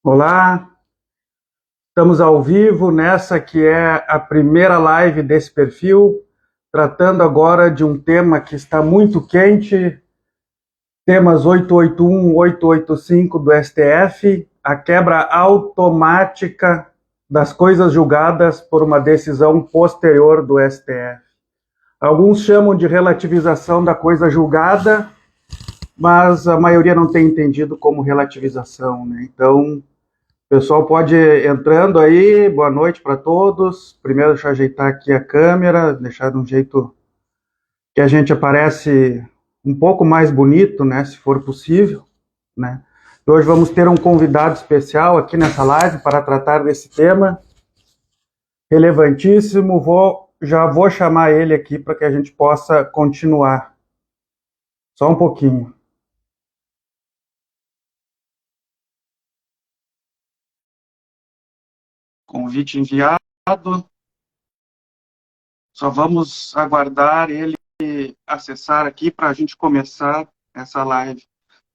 Olá, estamos ao vivo nessa que é a primeira live desse perfil, tratando agora de um tema que está muito quente, temas 881, 885 do STF, a quebra automática das coisas julgadas por uma decisão posterior do STF. Alguns chamam de relativização da coisa julgada, mas a maioria não tem entendido como relativização, né? Então, o pessoal pode ir entrando aí, boa noite para todos. Primeiro, deixa eu ajeitar aqui a câmera, deixar de um jeito que a gente aparece um pouco mais bonito, né, se for possível, né. E hoje vamos ter um convidado especial aqui nessa live para tratar desse tema relevantíssimo. Já vou chamar ele aqui para que a gente possa continuar. Só um pouquinho. Convite enviado. Só vamos aguardar ele acessar aqui para a gente começar essa live.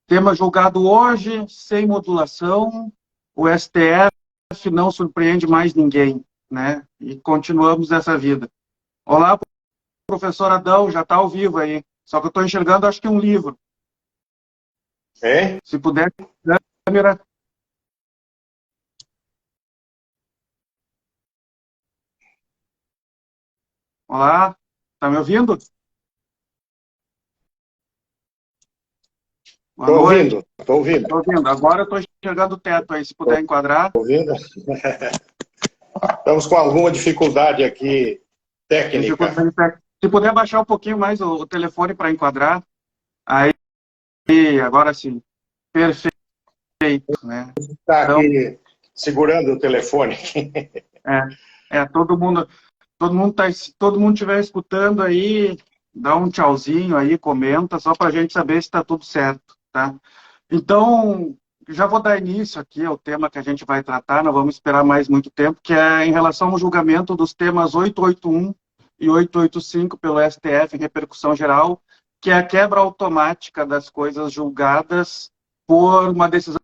Tema julgado hoje, sem modulação, o STF não surpreende mais ninguém, né? E continuamos essa vida. Olá, professor Adão, já está ao vivo aí. Só que eu estou enxergando, acho que um livro. É? Se puder, câmera. Olá, está me ouvindo? Boa Estou noite. ouvindo, estou ouvindo. Estou ouvindo. Agora eu estou enxergando o teto aí, se puder enquadrar. Ouvindo? Estamos com alguma dificuldade aqui técnica. Se puder baixar um pouquinho mais o telefone para enquadrar. Aí, agora sim. Perfeito, né? Está aqui segurando o telefone. Todo mundo estiver escutando aí, dá um tchauzinho aí, comenta, só para a gente saber se está tudo certo, tá? Então, já vou dar início aqui ao tema que a gente vai tratar, não vamos esperar mais muito tempo, que é em relação ao julgamento dos temas 881 e 885 pelo STF em repercussão geral, que é a quebra automática das coisas julgadas por uma decisão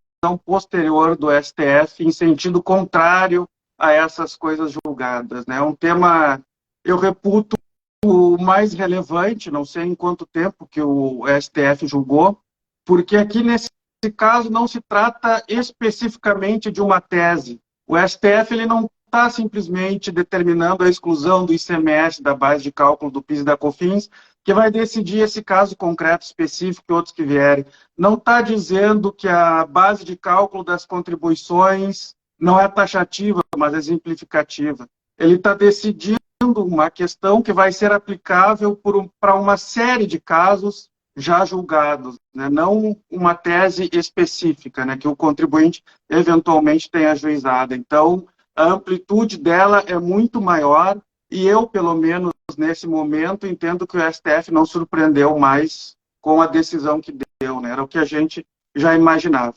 posterior do STF em sentido contrário a essas coisas julgadas, né? Um tema, eu reputo, o mais relevante, não sei em quanto tempo que o STF julgou, porque aqui nesse caso não se trata especificamente de uma tese. O STF ele não está simplesmente determinando a exclusão do ICMS da base de cálculo do PIS e da COFINS, que vai decidir esse caso concreto específico e outros que vierem. Não está dizendo que a base de cálculo das contribuições não é taxativa, mas exemplificativa. Ele está decidindo uma questão que vai ser aplicável para uma série de casos já julgados, né? Não uma tese específica, né, que o contribuinte eventualmente tenha ajuizado. Então, a amplitude dela é muito maior e eu, pelo menos nesse momento, entendo que o STF não surpreendeu mais com a decisão que deu, né? Era o que a gente já imaginava.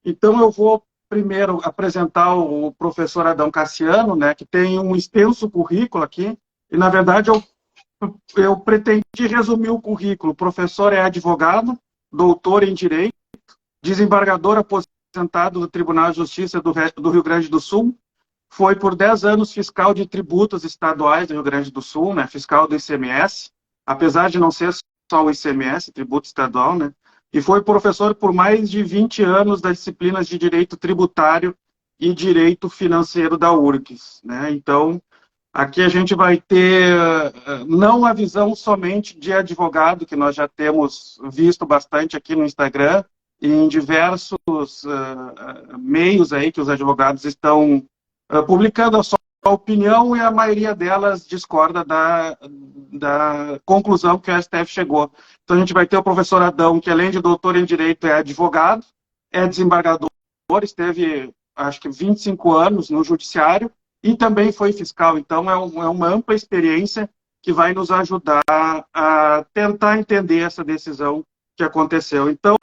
Então, eu vou primeiro apresentar o professor Adão Cassiano, né, que tem um extenso currículo aqui, e, na verdade, eu pretendi resumir o currículo. O professor é advogado, doutor em Direito, desembargador aposentado do Tribunal de Justiça do Rio Grande do Sul, foi por 10 anos fiscal de tributos estaduais do Rio Grande do Sul, né, fiscal do ICMS, apesar de não ser só o ICMS, tributo estadual, né, e foi professor por mais de 20 anos das disciplinas de Direito Tributário e Direito Financeiro da URGS, né. Então, aqui a gente vai ter não a visão somente de advogado, que nós já temos visto bastante aqui no Instagram e em diversos meios aí que os advogados estão publicando a sua opinião, e a maioria delas discorda da conclusão que o STF chegou. Então a gente vai ter o professor Adão, que além de doutor em Direito é advogado, é desembargador, esteve acho que 25 anos no judiciário, e também foi fiscal. Então, é uma ampla experiência que vai nos ajudar a tentar entender essa decisão que aconteceu. Então,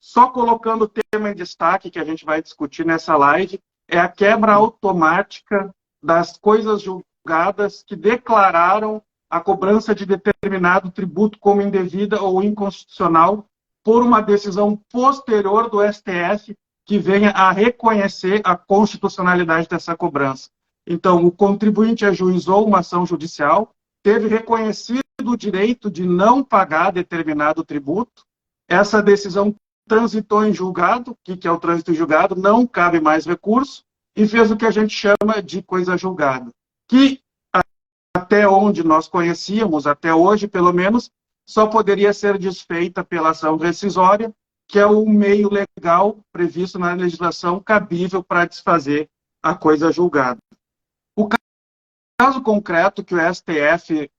só colocando o tema em destaque que a gente vai discutir nessa live, é a quebra automática das coisas julgadas que declararam a cobrança de determinado tributo como indevida ou inconstitucional por uma decisão posterior do STF que venha a reconhecer a constitucionalidade dessa cobrança. Então, o contribuinte ajuizou uma ação judicial, teve reconhecido o direito de não pagar determinado tributo, essa decisão transitou em julgado, o que é o trânsito em julgado? Não cabe mais recurso, e fez o que a gente chama de coisa julgada, que até onde nós conhecíamos, até hoje pelo menos, só poderia ser desfeita pela ação rescisória, que é o meio legal previsto na legislação cabível para desfazer a coisa julgada. O caso concreto que o STF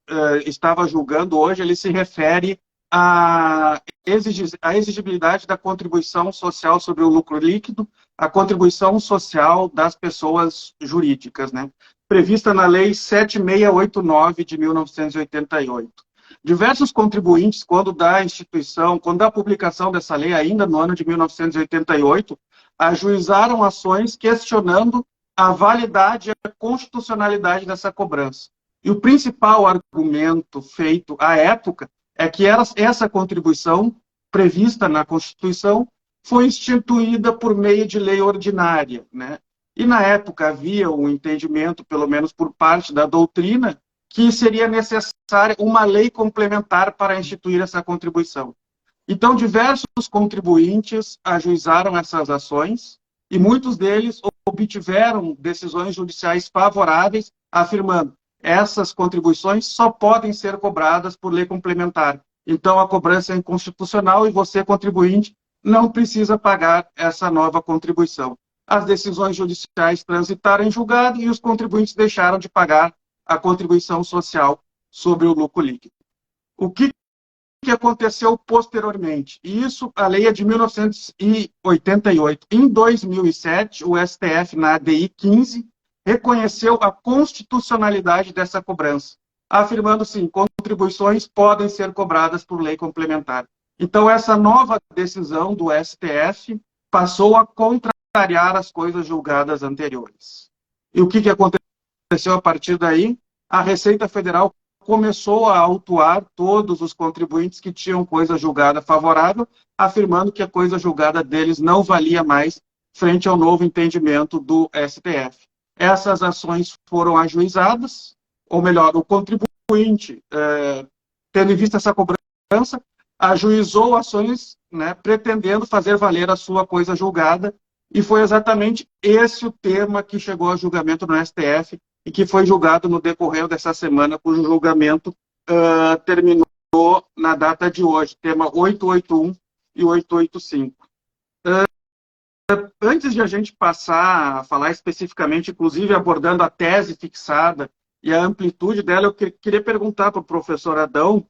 estava julgando hoje, ele se refere à exigibilidade da contribuição social sobre o lucro líquido, a contribuição social das pessoas jurídicas, né? Prevista na Lei 7689 de 1988. Diversos contribuintes, quando da publicação dessa lei, ainda no ano de 1988, ajuizaram ações questionando a validade e a constitucionalidade dessa cobrança. E o principal argumento feito à época é que essa contribuição prevista na Constituição foi instituída por meio de lei ordinária, né? E na época havia um entendimento, pelo menos por parte da doutrina, que seria necessária uma lei complementar para instituir essa contribuição. Então, diversos contribuintes ajuizaram essas ações e muitos deles obtiveram decisões judiciais favoráveis, afirmando essas contribuições só podem ser cobradas por lei complementar. Então, a cobrança é inconstitucional e você, contribuinte, não precisa pagar essa nova contribuição. As decisões judiciais transitaram em julgado e os contribuintes deixaram de pagar a contribuição social sobre o lucro líquido. O que aconteceu posteriormente? Isso, a lei é de 1988. Em 2007, o STF, na ADI 15, reconheceu a constitucionalidade dessa cobrança, afirmando, sim, contribuições podem ser cobradas por lei complementar. Então, essa nova decisão do STF passou a contrariar as coisas julgadas anteriores. E o que aconteceu a partir daí? A Receita Federal começou a autuar todos os contribuintes que tinham coisa julgada favorável, afirmando que a coisa julgada deles não valia mais frente ao novo entendimento do STF. Essas ações foram ajuizadas, ou melhor, o contribuinte, tendo em vista essa cobrança, ajuizou ações, né, pretendendo fazer valer a sua coisa julgada, e foi exatamente esse o tema que chegou a julgamento no STF e que foi julgado no decorrer dessa semana, cujo julgamento terminou na data de hoje, tema 881 e 885. Antes de a gente passar a falar especificamente, inclusive abordando a tese fixada e a amplitude dela, eu queria perguntar para o professor Adão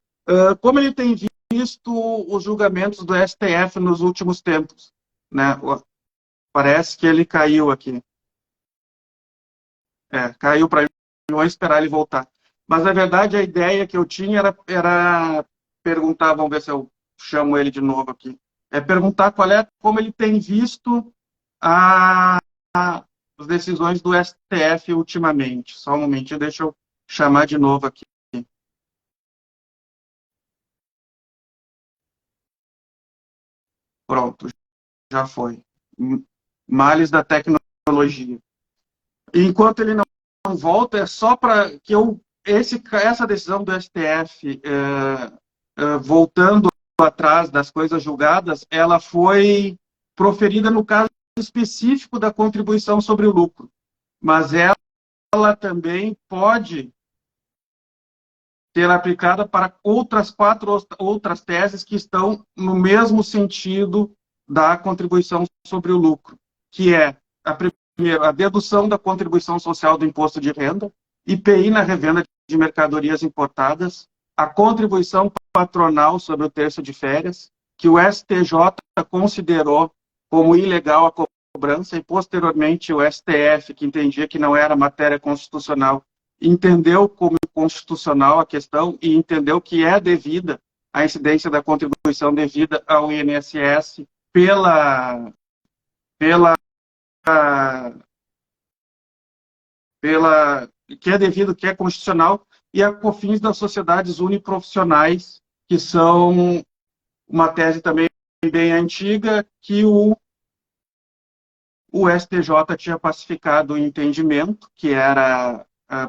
como ele tem visto os julgamentos do STF nos últimos tempos, né? Parece que ele caiu aqui. Caiu para mim, vou esperar ele voltar. Mas, na verdade, a ideia que eu tinha era perguntar, vamos ver se eu chamo ele de novo aqui, perguntar como ele tem visto as decisões do STF ultimamente. Só um momentinho, deixa eu chamar de novo aqui. Pronto, já foi. Males da tecnologia. Enquanto ele não volta, é só para que essa decisão do STF, voltando atrás das coisas julgadas, ela foi proferida no caso específico da contribuição sobre o lucro. Mas ela também pode ser aplicada para outras teses que estão no mesmo sentido da contribuição sobre o lucro, que é a dedução da contribuição social do imposto de renda, IPI na revenda de mercadorias importadas, a contribuição patronal sobre o terço de férias, que o STJ considerou como ilegal a cobrança e, posteriormente, o STF, que entendia que não era matéria constitucional, entendeu como constitucional a questão e entendeu que é devida a incidência da contribuição devida ao INSS que é devido, que é constitucional, e a COFINS das sociedades uniprofissionais, que são uma tese também bem antiga, que o o STJ tinha pacificado o entendimento que era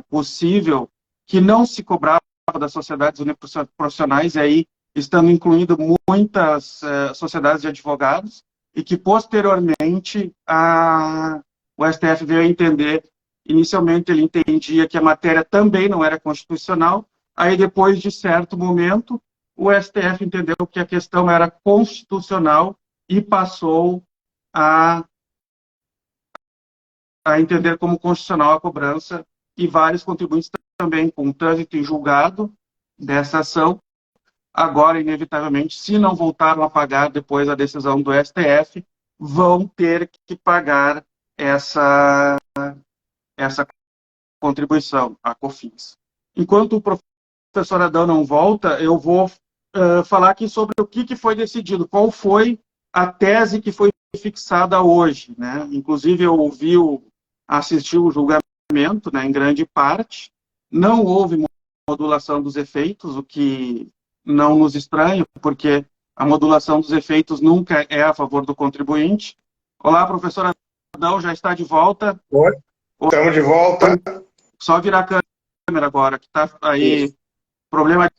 possível que não se cobrava das sociedades uniprofissionais, e aí estando incluído muitas sociedades de advogados, e que posteriormente o STF veio a entender, inicialmente ele entendia que a matéria também não era constitucional, aí depois de certo momento, o STF entendeu que a questão era constitucional e passou a entender como constitucional a cobrança, e vários contribuintes também, com trânsito em julgado dessa ação, agora, inevitavelmente, se não voltaram a pagar depois da decisão do STF, vão ter que pagar essa contribuição, a COFINS. Enquanto o professor Adão não volta, eu vou falar aqui sobre o que foi decidido, qual foi a tese que foi fixada hoje, né? Inclusive, eu assisti o julgamento, né, em grande parte, não houve modulação dos efeitos, o que não nos estranha, porque a modulação dos efeitos nunca é a favor do contribuinte. Olá, professor Adão, já está de volta? Oi, estamos de volta. Só virar a câmera agora, que está aí. Isso. Problema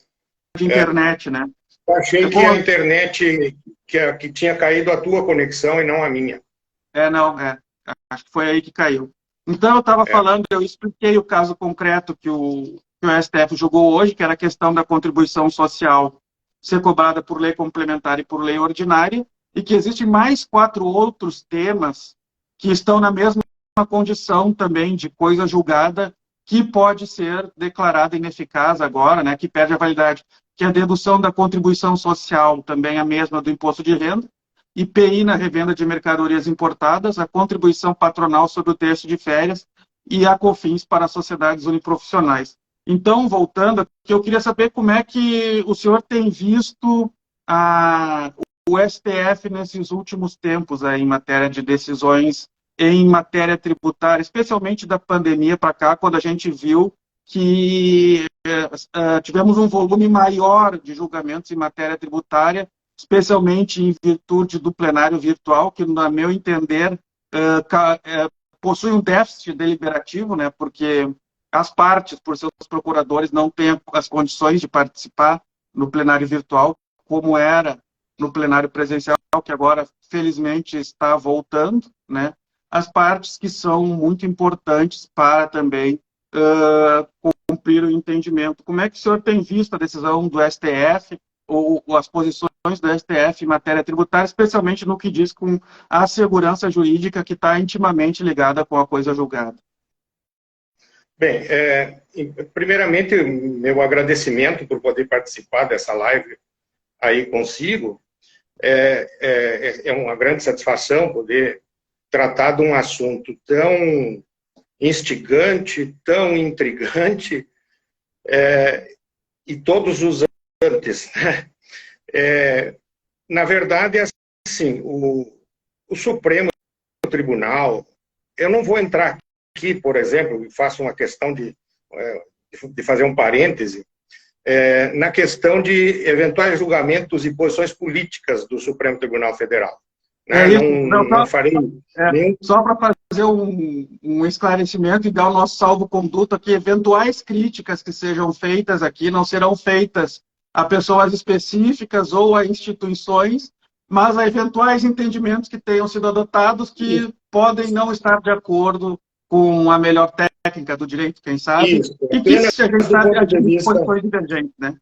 de internet, né? Eu achei que a internet, que tinha caído a tua conexão e não a minha. Acho que foi aí que caiu. Então, eu estava falando, eu expliquei o caso concreto que o STF julgou hoje, que era a questão da contribuição social ser cobrada por lei complementar e por lei ordinária, e que existem mais 4 outros temas que estão na mesma condição também de coisa julgada, que pode ser declarada ineficaz agora, né, que perde a validade, que é a dedução da contribuição social, também a mesma do imposto de renda, IPI na revenda de mercadorias importadas, a contribuição patronal sobre o terço de férias e a COFINS para as sociedades uniprofissionais. Então, voltando aqui, eu queria saber como é que o senhor tem visto o STF nesses últimos tempos aí, em matéria de decisões em matéria tributária, especialmente da pandemia para cá, quando a gente viu que tivemos um volume maior de julgamentos em matéria tributária, especialmente em virtude do plenário virtual, que, no meu entender, possui um déficit deliberativo, né, porque as partes, por seus procuradores, não têm as condições de participar no plenário virtual, como era no plenário presencial, que agora, felizmente, está voltando, né, as partes que são muito importantes para também cumprir o entendimento. Como é que o senhor tem visto a decisão do STF, ou as posições do STF em matéria tributária, especialmente no que diz com a segurança jurídica, que está intimamente ligada com a coisa julgada? Bem, primeiramente, meu agradecimento por poder participar dessa live aí consigo. É uma grande satisfação poder tratar de um assunto tão instigante, tão intrigante, e todos os antes, né? Na verdade, é assim, o Supremo Tribunal, eu não vou entrar aqui, por exemplo, e faço uma questão de fazer um parêntese, na questão de eventuais julgamentos e posições políticas do Supremo Tribunal Federal. Não farei nem... Só para fazer um esclarecimento e dar o nosso salvo-conduto aqui, eventuais críticas que sejam feitas aqui não serão feitas a pessoas específicas ou a instituições, mas a eventuais entendimentos que tenham sido adotados que podem não estar de acordo com a melhor técnica do direito, quem sabe, e que se a gente sabe posições divergentes, né?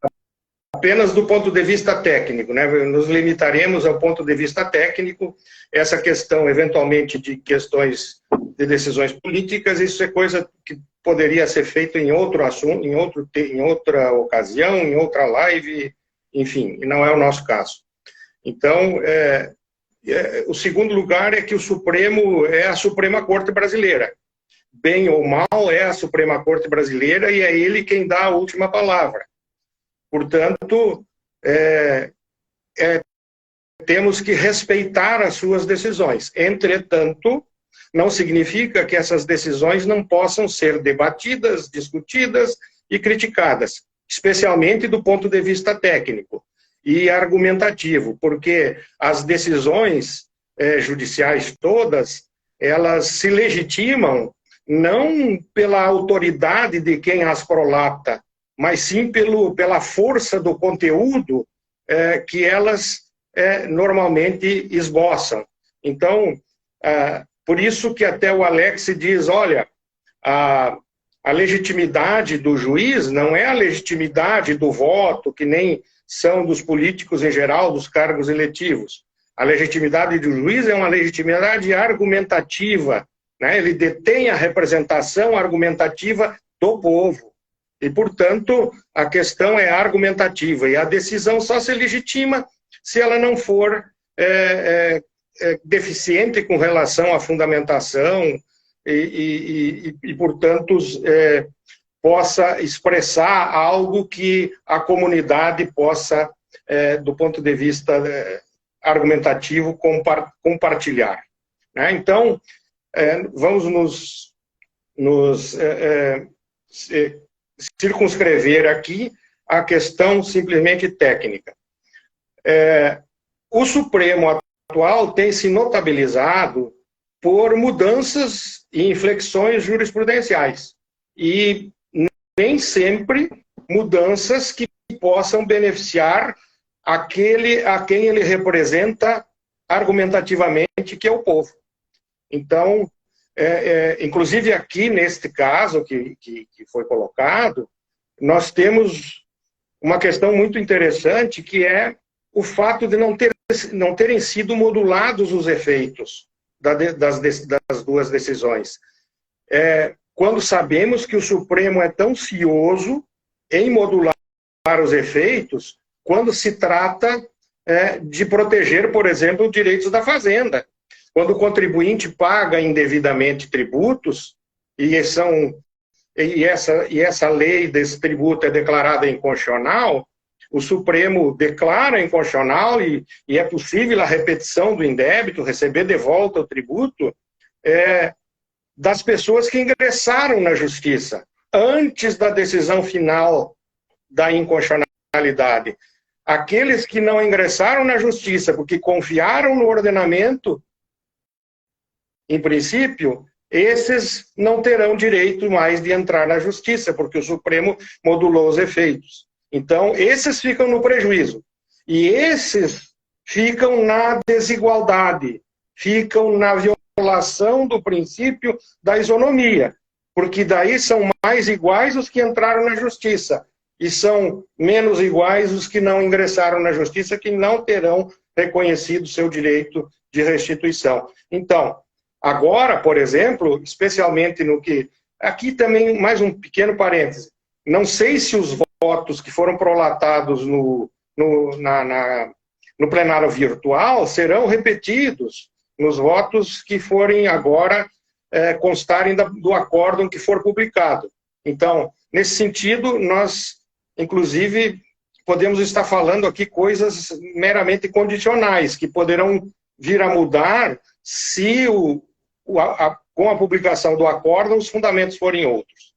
Apenas do ponto de vista técnico, né? Nos limitaremos ao ponto de vista técnico. Essa questão, eventualmente, de questões de decisões políticas, isso é coisa que poderia ser feita em outro assunto, em outra ocasião, em outra live, enfim, e não é o nosso caso. Então, o segundo lugar é que o Supremo é a Suprema Corte Brasileira. Bem ou mal, é a Suprema Corte Brasileira e é ele quem dá a última palavra. Portanto, temos que respeitar as suas decisões. Entretanto, não significa que essas decisões não possam ser debatidas, discutidas e criticadas, especialmente do ponto de vista técnico e argumentativo, porque as decisões judiciais todas, elas se legitimam não pela autoridade de quem as prolata, mas sim pela força do conteúdo que elas normalmente esboçam. Então, por isso que até o Alex diz, olha, a legitimidade do juiz não é a legitimidade do voto, que nem são dos políticos em geral, dos cargos eletivos. A legitimidade do juiz é uma legitimidade argumentativa, né? Ele detém a representação argumentativa do povo. E, portanto, a questão é argumentativa. E a decisão só se legitima se ela não for deficiente com relação à fundamentação e portanto, possa expressar algo que a comunidade possa, do ponto de vista argumentativo, compartilhar. Né? Então, vamos nos circunscrever aqui a questão simplesmente técnica. O Supremo atual tem se notabilizado por mudanças e inflexões jurisprudenciais, e nem sempre mudanças que possam beneficiar aquele a quem ele representa argumentativamente, que é o povo. Então, inclusive aqui neste caso que foi colocado, nós temos uma questão muito interessante, que é o fato de não terem sido modulados os efeitos das duas decisões. Quando sabemos que o Supremo é tão cioso em modular os efeitos, quando se trata de proteger, por exemplo, os direitos da fazenda. Quando o contribuinte paga indevidamente tributos, e essa lei desse tributo é declarada inconstitucional, o Supremo declara inconstitucional e é possível a repetição do indébito, receber de volta o tributo, das pessoas que ingressaram na justiça, antes da decisão final da inconstitucionalidade. Aqueles que não ingressaram na justiça porque confiaram no ordenamento, em princípio, esses não terão direito mais de entrar na justiça, porque o Supremo modulou os efeitos. Então, esses ficam no prejuízo. E esses ficam na desigualdade, ficam na violação do princípio da isonomia, porque daí são mais iguais os que entraram na justiça e são menos iguais os que não ingressaram na justiça, que não terão reconhecido seu direito de restituição. Então, agora, por exemplo, especialmente no que... Aqui também, mais um pequeno parêntese. Não sei se os votos que foram prolatados no plenário virtual serão repetidos nos votos que forem agora constarem do acórdão que for publicado. Então, nesse sentido, nós, inclusive, podemos estar falando aqui coisas meramente condicionais, que poderão vir a mudar se com a publicação do acórdão os fundamentos forem outros.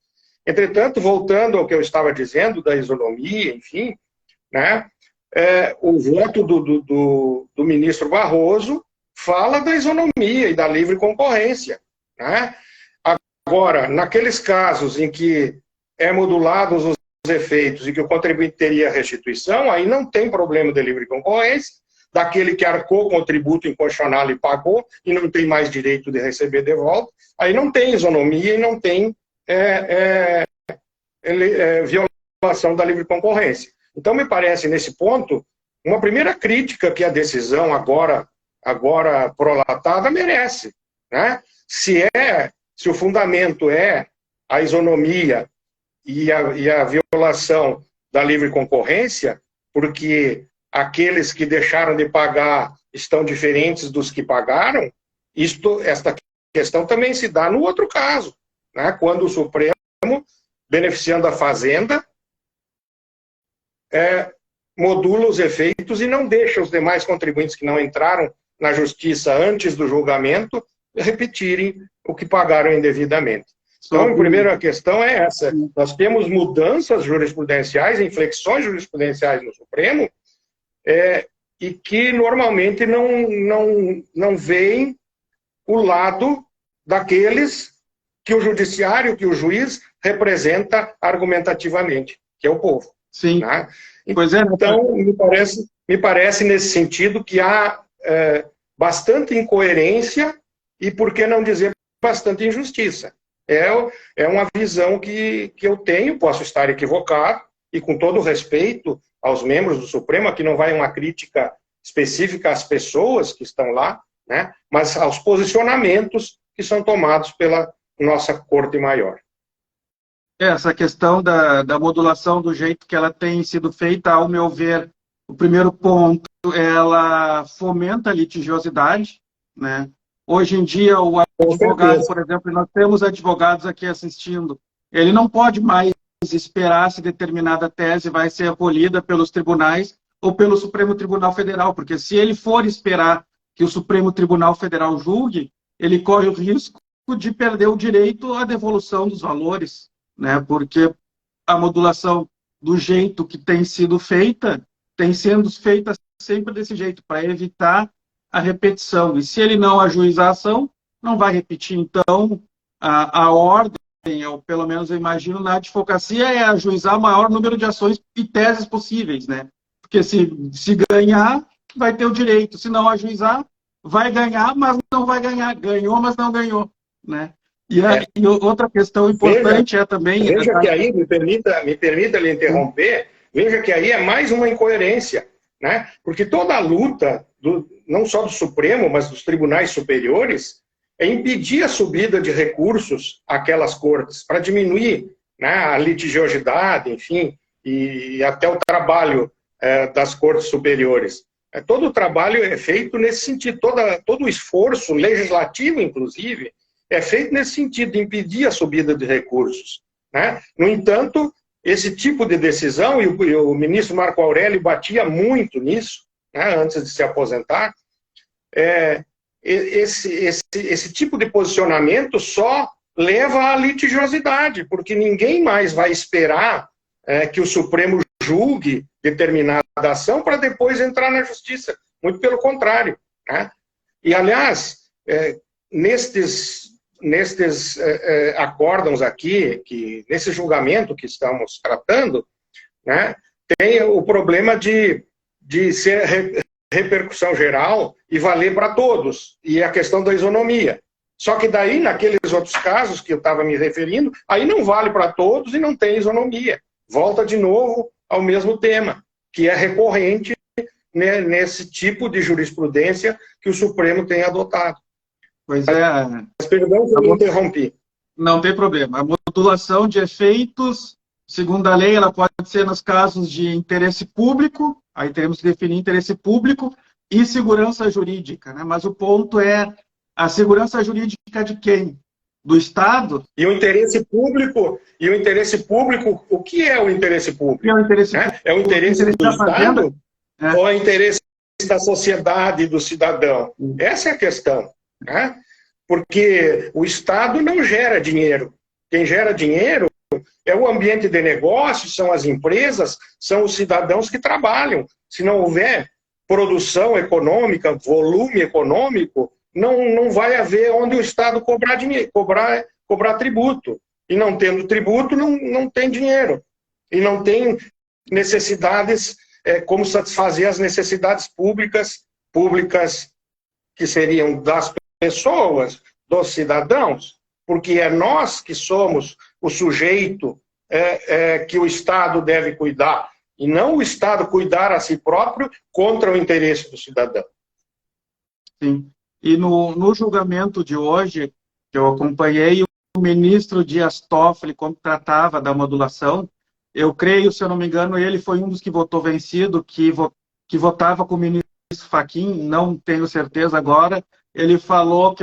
Entretanto, voltando ao que eu estava dizendo, da isonomia, enfim, né, o voto do ministro Barroso fala da isonomia e da livre concorrência. Né? Agora, naqueles casos em que modulados os efeitos e que o contribuinte teria restituição, aí não tem problema de livre concorrência, daquele que arcou com o tributo inconstitucional e pagou e não tem mais direito de receber de volta, aí não tem isonomia e não tem violação da livre concorrência. Então, me parece, nesse ponto, uma primeira crítica que a decisão agora prolatada merece. Né? Se o fundamento é a isonomia e a violação da livre concorrência, porque aqueles que deixaram de pagar estão diferentes dos que pagaram, esta questão também se dá no outro caso, né? Quando o Supremo, beneficiando a Fazenda, modula os efeitos e não deixa os demais contribuintes que não entraram na justiça antes do julgamento repetirem o que pagaram indevidamente. Então, a primeira questão é essa. Nós temos mudanças jurisprudenciais, inflexões jurisprudenciais no Supremo, e que normalmente não veem o lado daqueles que o judiciário, que o juiz representa argumentativamente, que é o povo. Sim. Né? Pois é. Então, me parece nesse sentido que há bastante incoerência e, por que não dizer, bastante injustiça. É uma visão que eu tenho, posso estar equivocado, e com todo respeito aos membros do Supremo, aqui não vai uma crítica específica às pessoas que estão lá, né, mas aos posicionamentos que são tomados pela nossa Corte Maior. Essa questão da modulação do jeito que ela tem sido feita, ao meu ver, o primeiro ponto, ela fomenta a litigiosidade, né? Hoje em dia, o advogado, por exemplo, nós temos advogados aqui assistindo, ele não pode mais esperar se determinada tese vai ser acolhida pelos tribunais ou pelo Supremo Tribunal Federal, porque se ele for esperar que o Supremo Tribunal Federal julgue, ele corre o risco de perder o direito à devolução dos valores, né? Porque a modulação do jeito que tem sido feita, tem sendo feita sempre desse jeito, para evitar a repetição. E se ele não ajuizar a ação, não vai repetir. Então, a ordem, ou pelo menos eu imagino, na advocacia é ajuizar o maior número de ações e teses possíveis, né? Porque se ganhar, vai ter o direito. Se não ajuizar, vai ganhar, mas não vai ganhar. Ganhou, mas não ganhou, né? E outra questão importante também... Veja que aí, me permita lhe interromper, veja que aí é mais uma incoerência, né? Porque toda a luta, não só do Supremo, mas dos tribunais superiores, é impedir a subida de recursos àquelas cortes, para diminuir, né, a litigiosidade, enfim, e até o trabalho das cortes superiores. Todo o trabalho é feito nesse sentido, todo o esforço legislativo, inclusive, é feito nesse sentido, de impedir a subida de recursos, né? No entanto, esse tipo de decisão, e o ministro Marco Aurélio batia muito nisso, né, antes de se aposentar, esse tipo de posicionamento só leva à litigiosidade, porque ninguém mais vai esperar que o Supremo julgue determinada ação para depois entrar na justiça. Muito pelo contrário, né? E, aliás, nestes acórdãos aqui, nesse julgamento que estamos tratando, né, tem o problema de ser repercussão geral e valer para todos, e a questão da isonomia. Só que daí, naqueles outros casos que eu estava me referindo, aí não vale para todos e não tem isonomia. Volta de novo ao mesmo tema, que é recorrente, né, nesse tipo de jurisprudência que o Supremo tem adotado. Pois é. Mas, perdão que eu me interrompi. Não tem problema. A modulação de efeitos, segundo a lei, ela pode ser nos casos de interesse público, aí teremos que definir interesse público e segurança jurídica, né? Mas o ponto é a segurança jurídica de quem? Do Estado? E o interesse público, o que é o interesse público? É o interesse, é o interesse do Estado ou é o interesse da sociedade, do cidadão? Essa é a questão, né? Porque o Estado não gera dinheiro. Quem gera dinheiro é o ambiente de negócio, são as empresas, são os cidadãos que trabalham. Se não houver produção econômica, volume econômico, não vai haver onde o Estado cobrar dinheiro, cobrar tributo. E não tendo tributo, não tem dinheiro. E não tem necessidades, como satisfazer as necessidades públicas que seriam das pessoas, dos cidadãos, porque é nós que somos o sujeito que o Estado deve cuidar, e não o Estado cuidar a si próprio contra o interesse do cidadão. Sim. E no julgamento de hoje, que eu acompanhei, o ministro Dias Toffoli, como tratava da modulação, eu creio, se eu não me engano, ele foi um dos que votou vencido, que votava com o ministro Fachin, não tenho certeza agora. Ele falou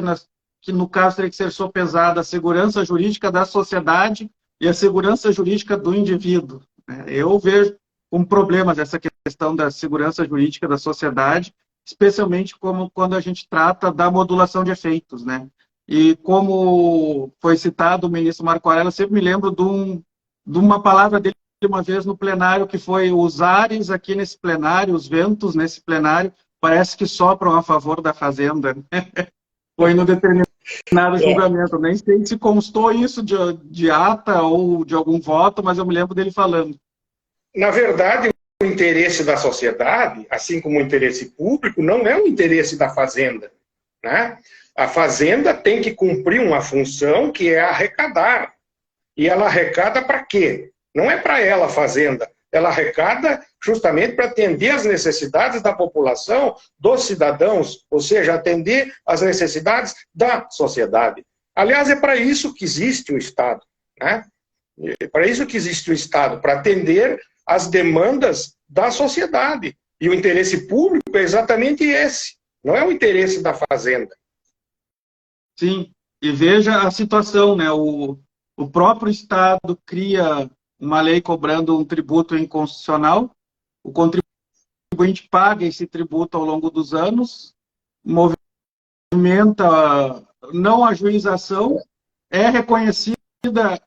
que no caso teria que ser sopesada a segurança jurídica da sociedade e a segurança jurídica do indivíduo. Eu vejo um problema dessa questão da segurança jurídica da sociedade, especialmente quando a gente trata da modulação de efeitos, né? E como foi citado o ministro Marco Aurélio, eu sempre me lembro de uma palavra dele uma vez no plenário, que foi: os ares aqui nesse plenário, os ventos nesse plenário, parece que sopram a favor da Fazenda. Foi no determinado nada julgamento. Nem sei se constou isso de ata ou de algum voto, mas eu me lembro dele falando. Na verdade, o interesse da sociedade, assim como o interesse público, não é o interesse da fazenda, né? A fazenda tem que cumprir uma função que é arrecadar. E ela arrecada para quê? Não é para ela a fazenda. Ela arrecada justamente para atender às necessidades da população, dos cidadãos, ou seja, atender às necessidades da sociedade. Aliás, é para isso que existe o Estado, né? É para isso que existe o Estado, para atender às demandas da sociedade. E o interesse público é exatamente esse, não é o interesse da fazenda. Sim, e veja a situação, né? O próprio Estado cria uma lei cobrando um tributo inconstitucional, o contribuinte paga esse tributo ao longo dos anos, movimenta não ajuização, é reconhecida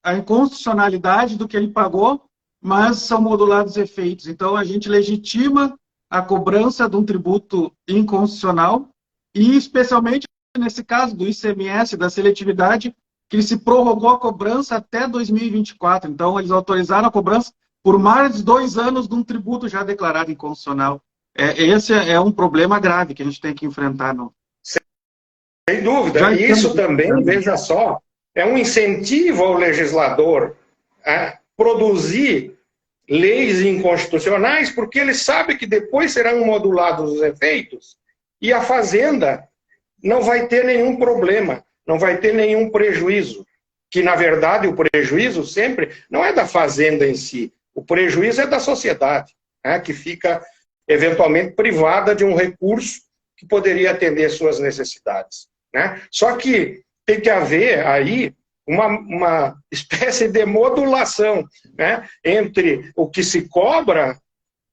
a inconstitucionalidade do que ele pagou, mas são modulados efeitos. Então, a gente legitima a cobrança de um tributo inconstitucional e, especialmente nesse caso do ICMS, da seletividade, que se prorrogou a cobrança até 2024. Então, eles autorizaram a cobrança por mais de 2 anos de um tributo já declarado inconstitucional. Esse é um problema grave que a gente tem que enfrentar. Não? Sem dúvida. E isso também, veja só, é um incentivo ao legislador a produzir leis inconstitucionais, porque ele sabe que depois serão modulados os efeitos e a Fazenda não vai ter nenhum problema, não vai ter nenhum prejuízo. Que, na verdade, o prejuízo sempre não é da Fazenda em si, o prejuízo é da sociedade, né, que fica, eventualmente, privada de um recurso que poderia atender suas necessidades. Né? Só que tem que haver aí uma espécie de modulação, né, entre o que se cobra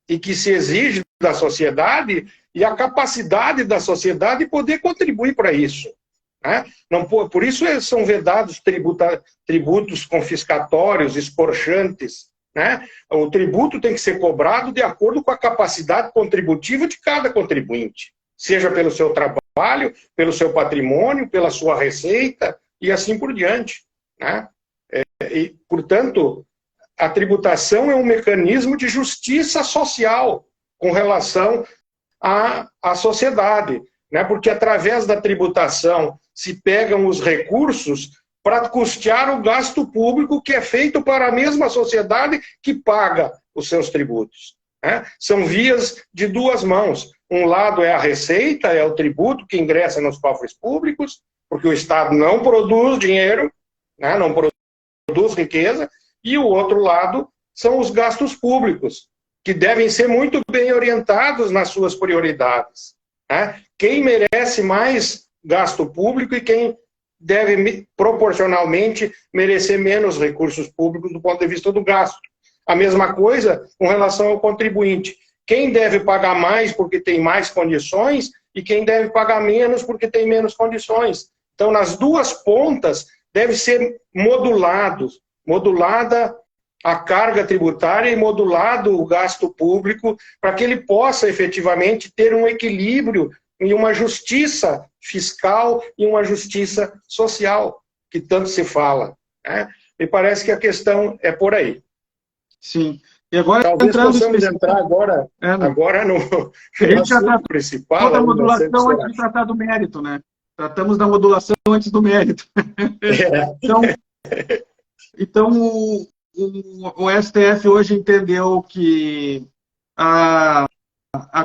e que se exige da sociedade e a capacidade da sociedade poder contribuir para isso. Né? Não, por isso são vedados tributos confiscatórios, escorchantes. Né? O tributo tem que ser cobrado de acordo com a capacidade contributiva de cada contribuinte, seja pelo seu trabalho, pelo seu patrimônio, pela sua receita e assim por diante. Né? E, portanto, a tributação é um mecanismo de justiça social com relação à sociedade, né? Porque através da tributação se pegam os recursos para custear o gasto público que é feito para a mesma sociedade que paga os seus tributos. Né? São vias de duas mãos. Um lado é a receita, é o tributo que ingressa nos cofres públicos, porque o Estado não produz dinheiro, né? Não produz riqueza, e o outro lado são os gastos públicos, que devem ser muito bem orientados nas suas prioridades. Né? Quem merece mais gasto público e quem deve, proporcionalmente, merecer menos recursos públicos do ponto de vista do gasto. A mesma coisa com relação ao contribuinte. Quem deve pagar mais porque tem mais condições e quem deve pagar menos porque tem menos condições. Então, nas duas pontas, deve ser modulada a carga tributária e modulado o gasto público para que ele possa efetivamente ter um equilíbrio e uma justiça fiscal e uma justiça social, que tanto se fala. Né? Me parece que a questão é por aí. Sim. E agora, talvez possamos entrar agora no assunto principal. Da modulação antes de tratar do mérito, né? Tratamos da modulação antes do mérito. Então o STF hoje entendeu que a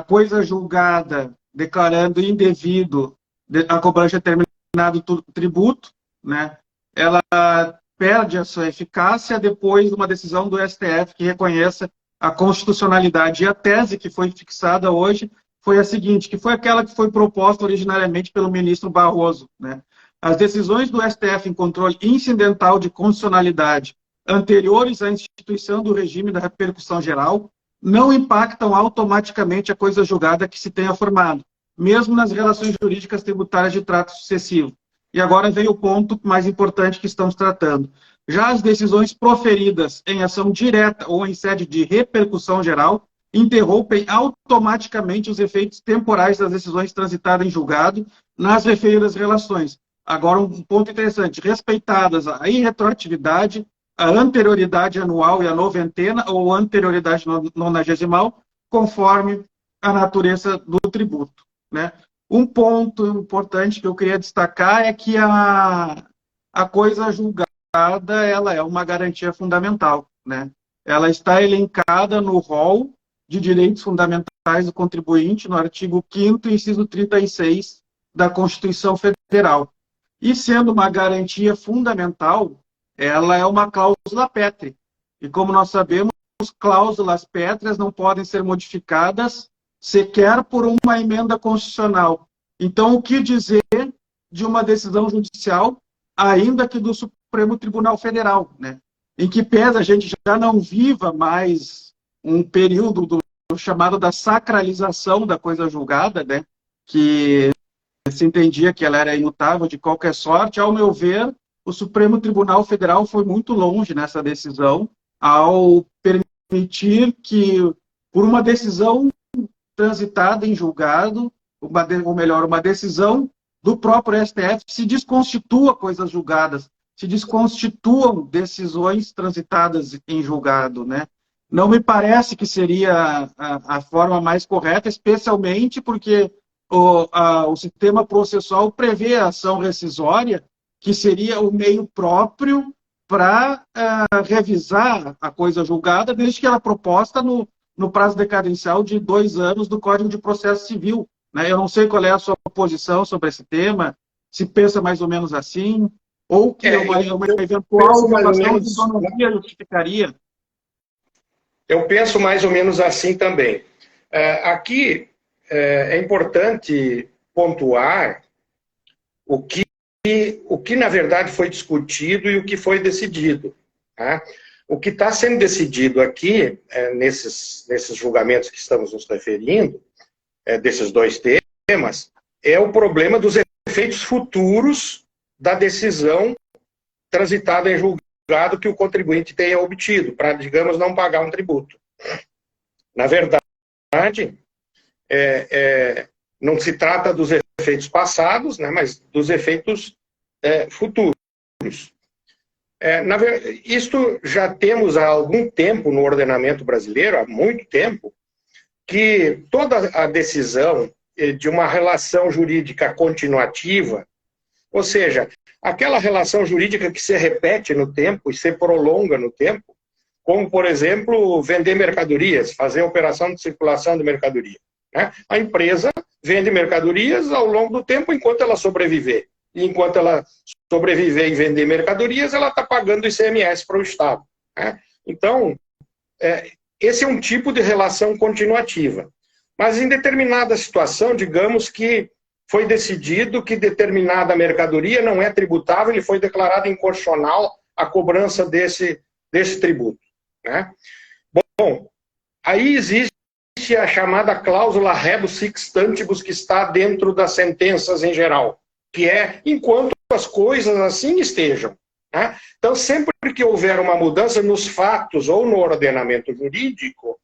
coisa julgada declarando indevido a cobrança de determinado tributo, né, ela perde a sua eficácia depois de uma decisão do STF que reconheça a constitucionalidade. E a tese que foi fixada hoje foi a seguinte, que foi aquela que foi proposta originariamente pelo ministro Barroso. Né? As decisões do STF em controle incidental de constitucionalidade anteriores à instituição do regime da repercussão geral não impactam automaticamente a coisa julgada que se tenha formado, mesmo nas relações jurídicas tributárias de trato sucessivo. E agora veio o ponto mais importante que estamos tratando. Já as decisões proferidas em ação direta ou em sede de repercussão geral interrompem automaticamente os efeitos temporais das decisões transitadas em julgado nas referidas relações, Agora, um ponto interessante, respeitadas a irretroatividade, a anterioridade anual e a noventena, ou anterioridade nonagesimal, conforme a natureza do tributo, né? Um ponto importante que eu queria destacar é que a coisa julgada ela é uma garantia fundamental, né? Ela está elencada no rol de direitos fundamentais do contribuinte, no artigo 5º, inciso 36 da Constituição Federal. E sendo uma garantia fundamental, ela é uma cláusula pétrea. E como nós sabemos, cláusulas pétreas não podem ser modificadas sequer por uma emenda constitucional. Então, o que dizer de uma decisão judicial, ainda que do Supremo Tribunal Federal, né? Em que pese a gente já não viva mais um período do chamado da sacralização da coisa julgada, né? Que se entendia que ela era imutável de qualquer sorte. Ao meu ver, o Supremo Tribunal Federal foi muito longe nessa decisão, ao permitir que, por uma decisão transitada em julgado, ou melhor, uma decisão do próprio STF, se desconstitua coisas julgadas, se desconstituam decisões transitadas em julgado, né? Não me parece que seria a forma mais correta, especialmente porque o sistema processual prevê a ação rescisória, que seria o meio próprio para revisar a coisa julgada, desde que ela é proposta no prazo decadencial de 2 anos do Código de Processo Civil, né? Eu não sei qual é a sua posição sobre esse tema, se pensa mais ou menos assim, ou que uma eventual violação de isonomia justificaria. Eu penso mais ou menos assim também. Aqui é importante pontuar o que na verdade foi discutido e o que foi decidido. Tá? O que está sendo decidido aqui, nesses julgamentos que estamos nos referindo, desses dois temas, é o problema dos efeitos futuros da decisão transitada em julgado que o contribuinte tenha obtido, para, digamos, não pagar um tributo. Na verdade, não se trata dos efeitos passados, né, mas dos efeitos futuros. Isto já temos há algum tempo no ordenamento brasileiro, há muito tempo, que toda a decisão de uma relação jurídica continuativa, ou seja, aquela relação jurídica que se repete no tempo e se prolonga no tempo, como, por exemplo, vender mercadorias, fazer operação de circulação de mercadoria. Né? A empresa vende mercadorias ao longo do tempo enquanto ela sobreviver. E enquanto ela sobreviver e vender mercadorias, ela está pagando ICMS para o Estado. Né? Então, esse é um tipo de relação continuativa. Mas em determinada situação, digamos que foi decidido que determinada mercadoria não é tributável e foi declarada inconstitucional a cobrança desse tributo. Né? Bom, aí existe a chamada cláusula rebus sic stantibus, que está dentro das sentenças em geral, que é enquanto as coisas assim estejam. Né? Então, sempre que houver uma mudança nos fatos ou no ordenamento jurídico,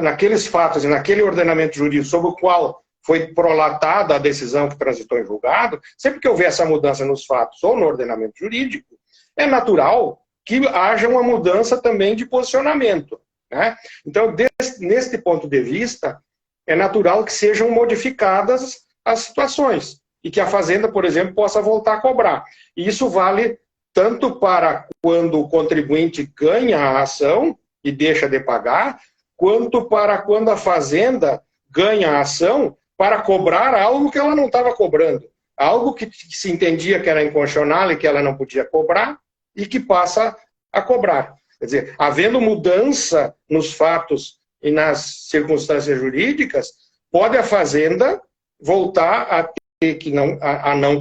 naqueles fatos e naquele ordenamento jurídico sobre o qual foi prolatada a decisão que transitou em julgado, sempre que houver essa mudança nos fatos ou no ordenamento jurídico, é natural que haja uma mudança também de posicionamento. Né? Então, neste ponto de vista, é natural que sejam modificadas as situações e que a Fazenda, por exemplo, possa voltar a cobrar. E isso vale tanto para quando o contribuinte ganha a ação e deixa de pagar, quanto para quando a Fazenda ganha a ação para cobrar algo que ela não estava cobrando. Algo que se entendia que era inconstitucional e que ela não podia cobrar, e que passa a cobrar. Quer dizer, havendo mudança nos fatos e nas circunstâncias jurídicas, pode a Fazenda voltar a ter que não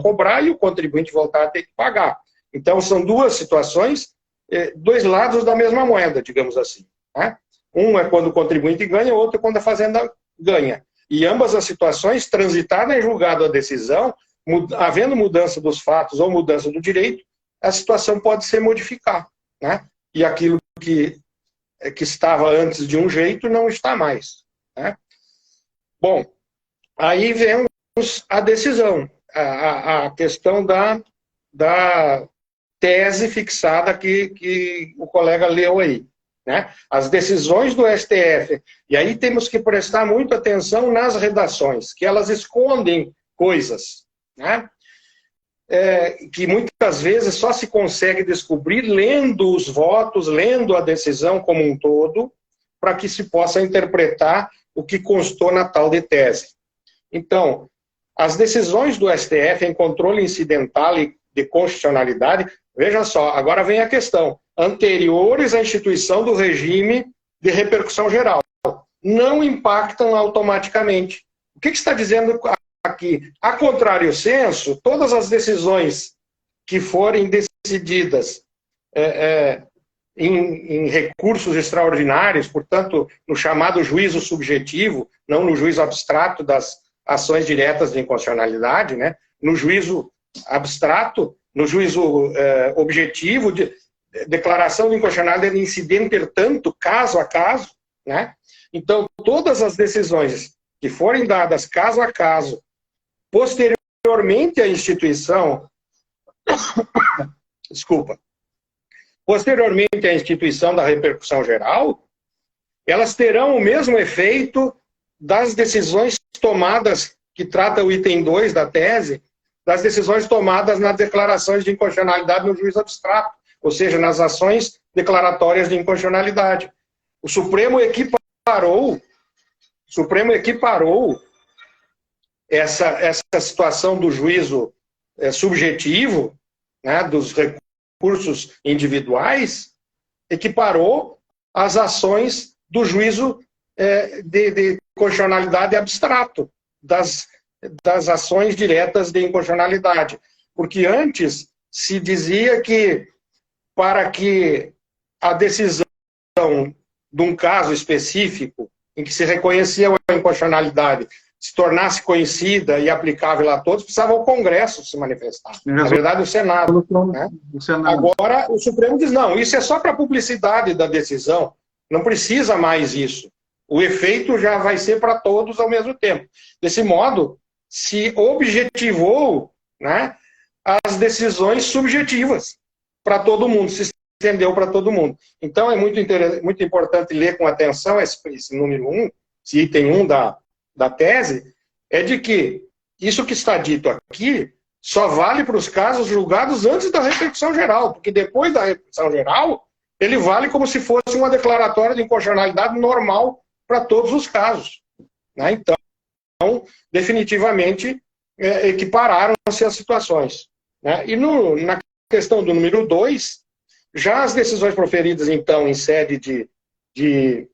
cobrar e o contribuinte voltar a ter que pagar. Então, são duas situações, dois lados da mesma moeda, digamos assim. Né? Um é quando o contribuinte ganha, o outro é quando a Fazenda ganha. E ambas as situações, transitada em julgado a decisão, havendo mudança dos fatos ou mudança do direito, a situação pode se modificar. Né? E aquilo que estava antes de um jeito não está mais. Né? Bom, Aí vemos a decisão, a questão da tese fixada que o colega leu aí, né? As decisões do STF. E aí temos que prestar muita atenção nas redações, que elas escondem coisas, né? Que muitas vezes só se consegue descobrir lendo os votos, lendo a decisão como um todo, para que se possa interpretar o que constou na tal de tese. Então, as decisões do STF em controle incidental e de constitucionalidade, veja só, agora vem a questão, anteriores à instituição do regime de repercussão geral, não impactam automaticamente. O que está dizendo aqui? A contrário senso, todas as decisões que forem decididas em recursos extraordinários, portanto, no chamado juízo subjetivo, não no juízo abstrato das ações diretas de inconstitucionalidade, né? No juízo abstrato, no juízo objetivo, de declaração de inconstitucionalidade incidente, tanto, caso a caso, né? Então, todas as decisões que forem dadas caso a caso, posteriormente à instituição, desculpa, posteriormente à instituição da repercussão geral, elas terão o mesmo efeito das decisões tomadas, que trata o item 2 da tese, das decisões tomadas nas declarações de inconstitucionalidade no juízo abstrato, ou seja, nas ações declaratórias de inconstitucionalidade. O Supremo equiparou essa situação do juízo subjetivo, né, dos recursos individuais, equiparou as ações do juízo de inconstitucionalidade abstrato, das ações diretas de inconstitucionalidade. Porque antes se dizia que, para que a decisão de um caso específico, em que se reconhecia a inconstitucionalidade, se tornasse conhecida e aplicável a todos, precisava o Congresso se manifestar. Na verdade, o Senado. Né? Agora, o Supremo diz, não, isso é só para a publicidade da decisão, não precisa mais isso. O efeito já vai ser para todos ao mesmo tempo. Desse modo, se objetivou, né, as decisões subjetivas para todo mundo, se estendeu para todo mundo. Então, é muito importante ler com atenção esse número 1, esse item 1 da tese, é de que isso que está dito aqui só vale para os casos julgados antes da repercussão geral, porque depois da repercussão geral, ele vale como se fosse uma declaratória de inconstitucionalidade normal para todos os casos. Né? Então, definitivamente, equipararam-se as situações. Né? E na questão do número 2, já as decisões proferidas, então, em sede de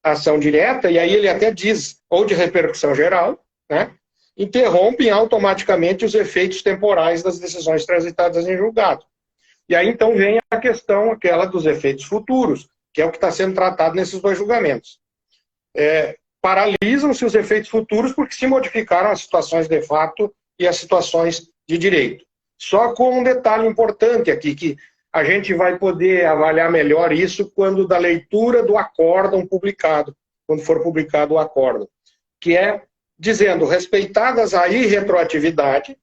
ação direta, e aí ele até diz, ou de repercussão geral, né, interrompem automaticamente os efeitos temporais das decisões transitadas em julgado. E aí, então, vem a questão, aquela dos efeitos futuros, que é o que está sendo tratado nesses dois julgamentos. Paralisam-se os efeitos futuros porque se modificaram as situações de fato e as situações de direito. Só com um detalhe importante aqui, que a gente vai poder avaliar melhor isso quando da leitura do acórdão publicado, quando for publicado o acórdão, que é dizendo, respeitadas a irretroatividade,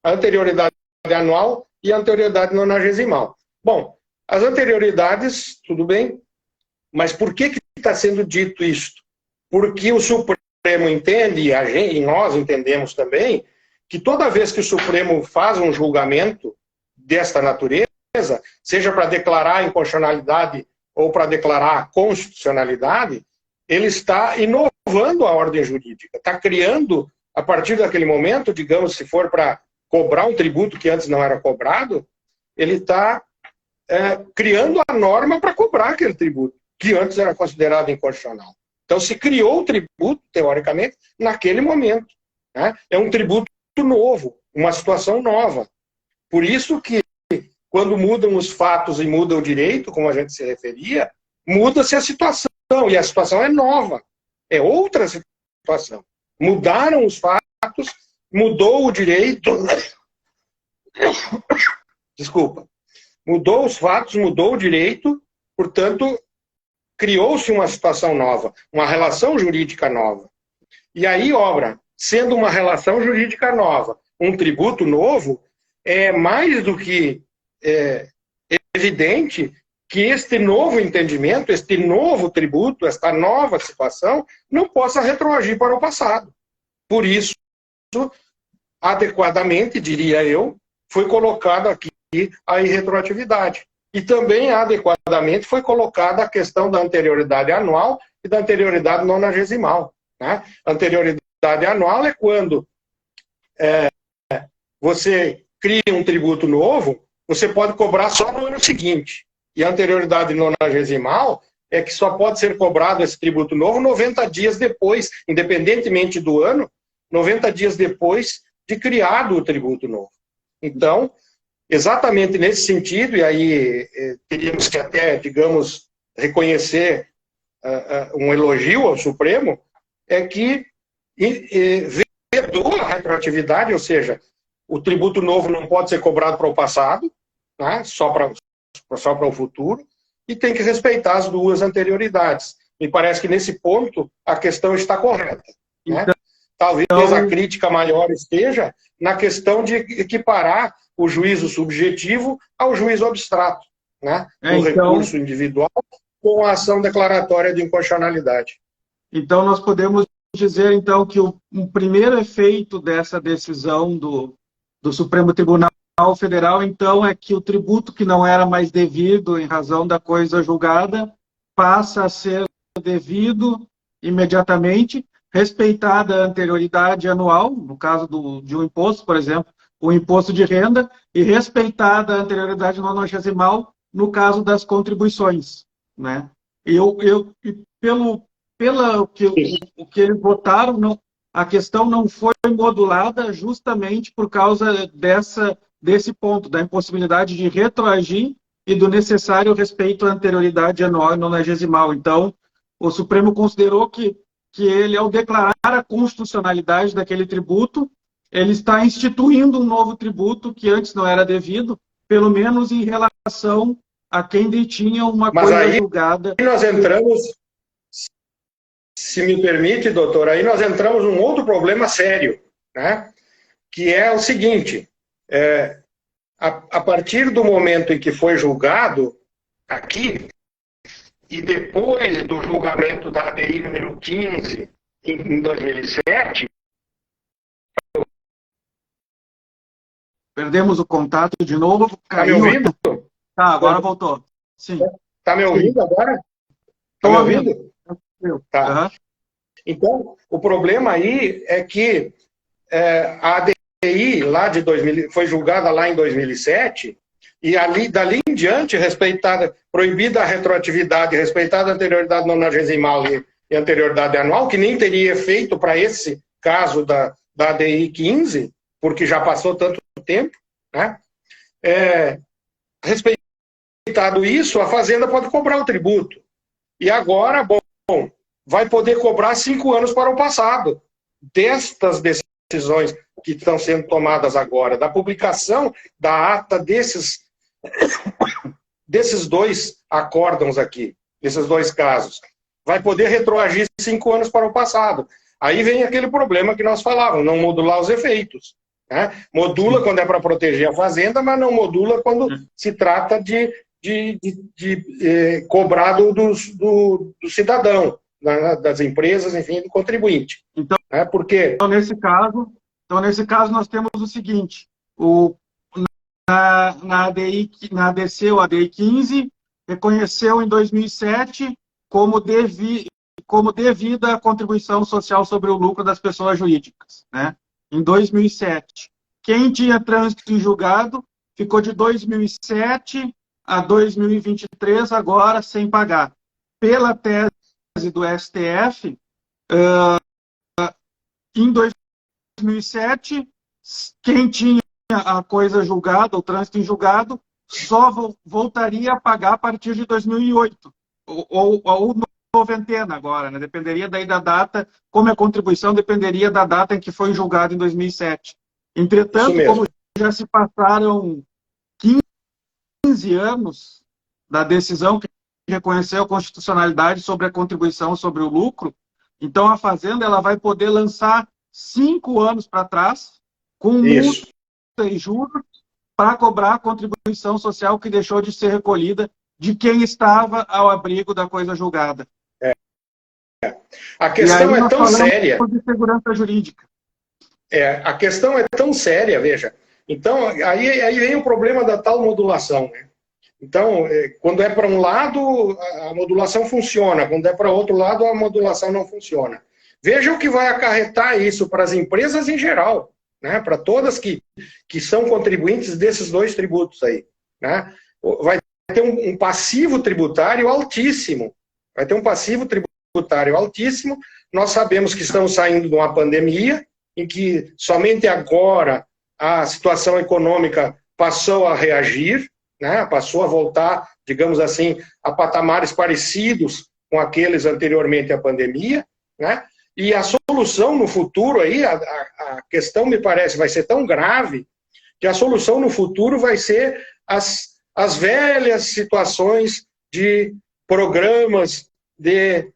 a anterioridade anual e a anterioridade nonagesimal. Bom, as anterioridades, tudo bem, mas por que está sendo dito isto? Porque o Supremo entende, e nós entendemos também, que toda vez que o Supremo faz um julgamento desta natureza, seja para declarar a inconstitucionalidade ou para declarar a constitucionalidade, ele está inovando a ordem jurídica, está criando, a partir daquele momento, digamos, se for para cobrar um tributo que antes não era cobrado, ele está criando a norma para cobrar aquele tributo, que antes era considerado inconstitucional. Então, se criou o tributo, teoricamente, naquele momento. Né? É um tributo novo, uma situação nova. Por isso que, quando mudam os fatos e muda o direito, como a gente se referia, muda-se a situação, e a situação é nova, é outra situação. Mudaram os fatos, mudou o direito, desculpa, mudou os fatos, mudou o direito, portanto, criou-se uma situação nova, uma relação jurídica nova. E aí, ora, sendo uma relação jurídica nova, um tributo novo, é mais do que evidente que este novo entendimento, este novo tributo, esta nova situação, não possa retroagir para o passado. Por isso, adequadamente, diria eu, foi colocado aqui a irretroatividade. E também, adequadamente, foi colocada a questão da anterioridade anual e da anterioridade nonagesimal. Né? Anterioridade anual é quando você cria um tributo novo, você pode cobrar só no ano seguinte. E a anterioridade nonagesimal é que só pode ser cobrado esse tributo novo 90 dias depois, independentemente do ano, 90 dias depois de criado o tributo novo. Então, exatamente nesse sentido, e aí teríamos que até, digamos, reconhecer um elogio ao Supremo, é que vedou a retroatividade, ou seja, o tributo novo não pode ser cobrado para o passado, né, só para o futuro, e tem que respeitar as duas anterioridades. Me parece que nesse ponto a questão está correta. Né? Então, talvez a crítica maior esteja na questão de equiparar o juízo subjetivo ao juízo abstrato, né? O recurso individual com a ação declaratória de inconstitucionalidade. Então, nós podemos dizer, então, que um primeiro efeito dessa decisão do Supremo Tribunal Federal, então, é que o tributo que não era mais devido em razão da coisa julgada passa a ser devido imediatamente, respeitada a anterioridade anual, no caso de um imposto, por exemplo, o imposto de renda, e respeitada a anterioridade nonagesimal no caso das contribuições. Né? O que eles votaram, não, a questão não foi modulada justamente por causa desse ponto, da impossibilidade de retroagir e do necessário respeito à anterioridade anual e nonagesimal. Então, o Supremo considerou que ele, ao declarar a constitucionalidade daquele tributo, ele está instituindo um novo tributo que antes não era devido, pelo menos em relação a quem detinha uma coisa julgada. Aí nós entramos, se me permite, doutor, aí nós entramos num outro problema sério, né? Que é o seguinte, a partir do momento em que foi julgado aqui, e depois do julgamento da ADI número 15, em 2007... Perdemos o contato de novo. Está me ouvindo? Tá, agora voltou. Sim. Está me ouvindo agora? Está me ouvindo? Tá. Uhum. Então, o problema aí é que a ADI lá de 2000, foi julgada lá em 2007, e dali em diante, proibida a retroatividade, respeitada a anterioridade nonagesimal e anterioridade anual, que nem teria efeito para esse caso da ADI 15, porque já passou tanto tempo, né? Respeitado isso, a Fazenda pode cobrar o tributo. E agora, bom, vai poder cobrar 5 anos para o passado destas decisões que estão sendo tomadas agora, da publicação da ata desses dois acórdãos aqui, desses dois casos. Vai poder retroagir 5 anos para o passado. Aí vem aquele problema que nós falávamos, não modular os efeitos. Né? Modula quando é para proteger a Fazenda, mas não modula quando se trata de cobrar do cidadão, das empresas, enfim, do contribuinte. Então, porque... nesse caso, nós temos o seguinte, na ADC, o ADI 15, reconheceu em 2007 como devida a contribuição social sobre o lucro das pessoas jurídicas, né? Em 2007. Quem tinha trânsito em julgado ficou de 2007 a 2023, agora sem pagar. Pela tese do STF, em 2007, quem tinha a coisa julgada, o trânsito em julgado, só voltaria a pagar a partir de 2008, ou noventena agora, né? Dependeria daí da data, como a contribuição dependeria da data em que foi julgado em 2007. Entretanto, como já se passaram 15 anos da decisão que reconheceu a constitucionalidade sobre a contribuição sobre o lucro, então a Fazenda ela vai poder lançar 5 anos para trás, com Isso. multa e juros, para cobrar a contribuição social que deixou de ser recolhida de quem estava ao abrigo da coisa julgada. A questão é tão séria. De segurança jurídica. A questão é tão séria, veja. Então, aí vem o problema da tal modulação, né? Então, quando é para um lado, a modulação funciona. Quando é para outro lado, a modulação não funciona. Veja o que vai acarretar isso para as empresas em geral, né? Para todas que são contribuintes desses dois tributos aí, né? Vai ter um passivo tributário altíssimo. Vai ter um passivo tributário altíssimo. Nós sabemos que estamos saindo de uma pandemia, em que somente agora a situação econômica passou a reagir, né? Passou a voltar, digamos assim, a patamares parecidos com aqueles anteriormente à pandemia, né? E a solução no futuro aí, a questão me parece vai ser tão grave que a solução no futuro vai ser as velhas situações de programas de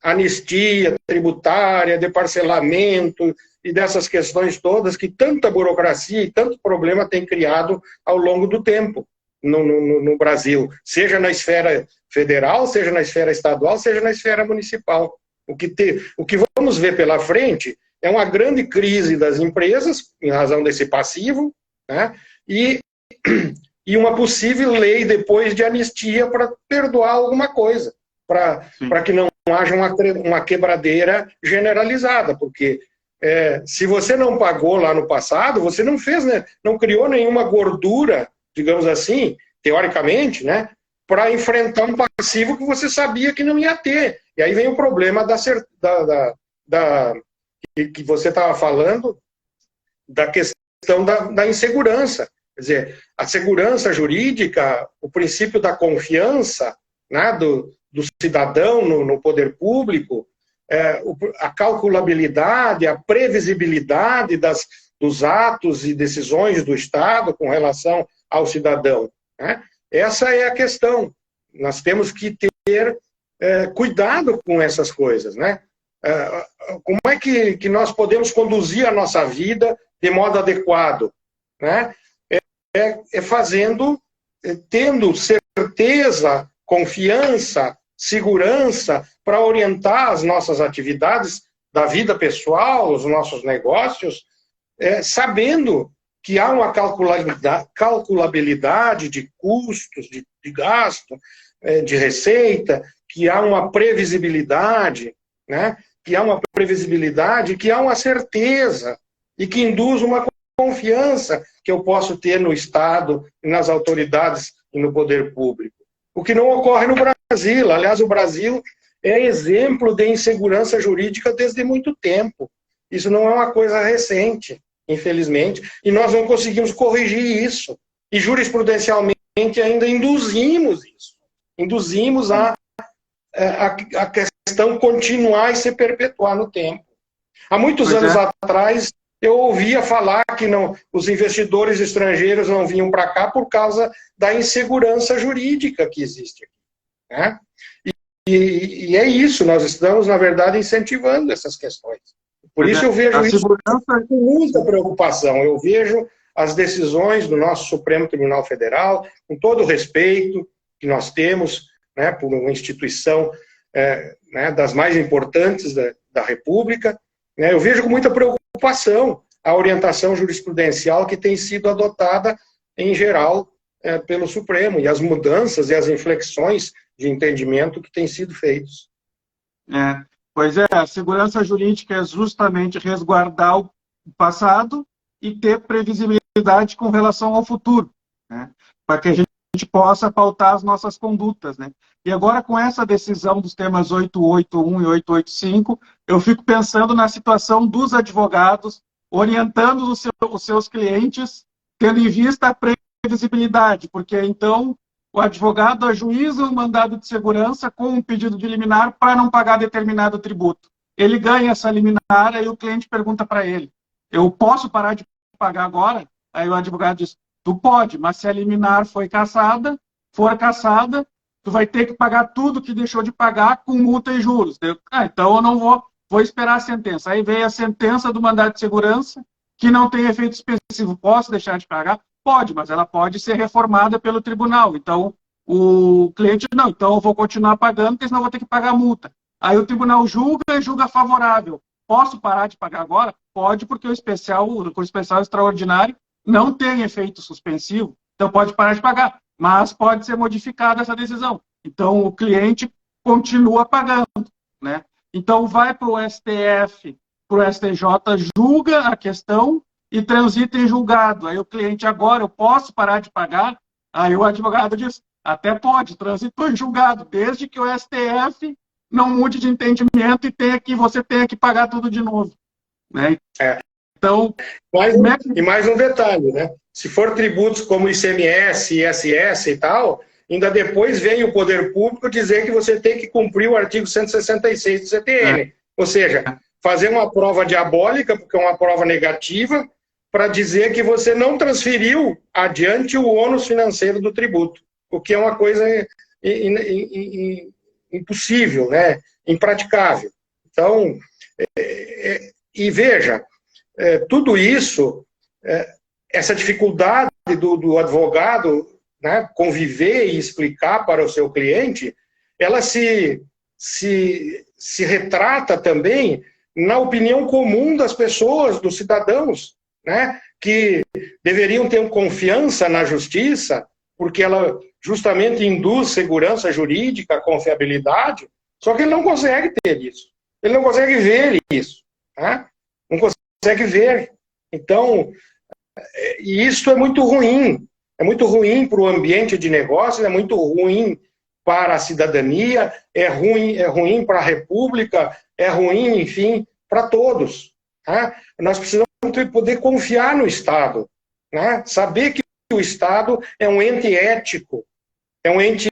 anistia tributária, de parcelamento e dessas questões todas que tanta burocracia e tanto problema tem criado ao longo do tempo no Brasil, seja na esfera federal, seja na esfera estadual, seja na esfera municipal. O que vamos ver pela frente é uma grande crise das empresas, em razão desse passivo, né? E uma possível lei depois de anistia para perdoar alguma coisa, para que não haja uma quebradeira generalizada, porque se você não pagou lá no passado, você não fez, né, não criou nenhuma gordura, digamos assim, teoricamente, né, para enfrentar um passivo que você sabia que não ia ter. E aí vem o problema que você estava falando, da questão da insegurança. Quer dizer, a segurança jurídica, o princípio da confiança, né, do cidadão no poder público, a calculabilidade, a previsibilidade dos atos e decisões do Estado com relação ao cidadão, né? Essa é a questão. Nós temos que ter cuidado com essas coisas, né? Como é que nós podemos conduzir a nossa vida de modo adequado, né? Tendo certeza, confiança, segurança para orientar as nossas atividades da vida pessoal, os nossos negócios, sabendo que há uma calculabilidade de custos, de gasto, de receita, que há uma previsibilidade, né? Que há uma previsibilidade, que há uma certeza e que induz uma confiança que eu posso ter no Estado, nas autoridades e no poder público. O que não ocorre no Brasil. Aliás, o Brasil é exemplo de insegurança jurídica desde muito tempo. Isso não é uma coisa recente, infelizmente, e nós não conseguimos corrigir isso. E jurisprudencialmente ainda induzimos isso. Induzimos a questão continuar e se perpetuar no tempo. Há muitos anos atrás, eu ouvia falar que os investidores estrangeiros não vinham para cá por causa da insegurança jurídica que existe aqui, né? E é isso, nós estamos, na verdade, incentivando essas questões. Por isso eu vejo isso com muita preocupação. Eu vejo as decisões do nosso Supremo Tribunal Federal, com todo o respeito que nós temos, né, por uma instituição né, das mais importantes da República, né, eu vejo com muita preocupação a orientação jurisprudencial que tem sido adotada, em geral, pelo Supremo, e as mudanças e as inflexões de entendimento que têm sido feitos. Pois é, a segurança jurídica é justamente resguardar o passado e ter previsibilidade com relação ao futuro, né? Para que a gente possa pautar as nossas condutas, né? E agora, com essa decisão dos temas 881 e 885, eu fico pensando na situação dos advogados, orientando os seus clientes, tendo em vista a previsibilidade, porque então o advogado ajuiza um mandado de segurança com um pedido de liminar para não pagar determinado tributo. Ele ganha essa liminar, aí o cliente pergunta para ele, eu posso parar de pagar agora? Aí o advogado diz, tu pode, mas se a liminar for cassada, tu vai ter que pagar tudo que deixou de pagar com multa e juros. Então eu não vou vou esperar a sentença. Aí veio a sentença do mandado de segurança, que não tem efeito específico. Posso deixar de pagar? Pode, mas ela pode ser reformada pelo tribunal. Então, o cliente, não, então eu vou continuar pagando, porque senão eu vou ter que pagar a multa. Aí o tribunal julga e julga favorável. Posso parar de pagar agora? Pode, porque o especial extraordinário não tem efeito suspensivo, então pode parar de pagar, mas pode ser modificada essa decisão. Então o cliente continua pagando, né? Então vai para o STF, para o STJ, julga a questão e transita em julgado. Aí o cliente, agora eu posso parar de pagar? Aí o advogado diz, até pode, transitou em julgado, desde que o STF não mude de entendimento e você tenha que pagar tudo de novo, né? Então, e mais um detalhe, né? Se for tributos como ICMS, ISS e tal, ainda depois vem o poder público dizer que você tem que cumprir o artigo 166 do CTN. Ou seja, fazer uma prova diabólica, porque é uma prova negativa, para dizer que você não transferiu adiante o ônus financeiro do tributo, o que é uma coisa impossível, né? Impraticável. Então, e veja, tudo isso, essa dificuldade do advogado, né, conviver e explicar para o seu cliente, ela se retrata também na opinião comum das pessoas, dos cidadãos, né, que deveriam ter confiança na justiça, porque ela justamente induz segurança jurídica, confiabilidade, só que ele não consegue ter isso. Ele não consegue ver isso. Né? Não consegue ver. Então, isso é muito ruim. É muito ruim para o ambiente de negócios, é muito ruim para a cidadania, é ruim para a República, é ruim, enfim, para todos. Né? Nós precisamos poder confiar no Estado. Né? Saber que o Estado é um ente ético, é um ente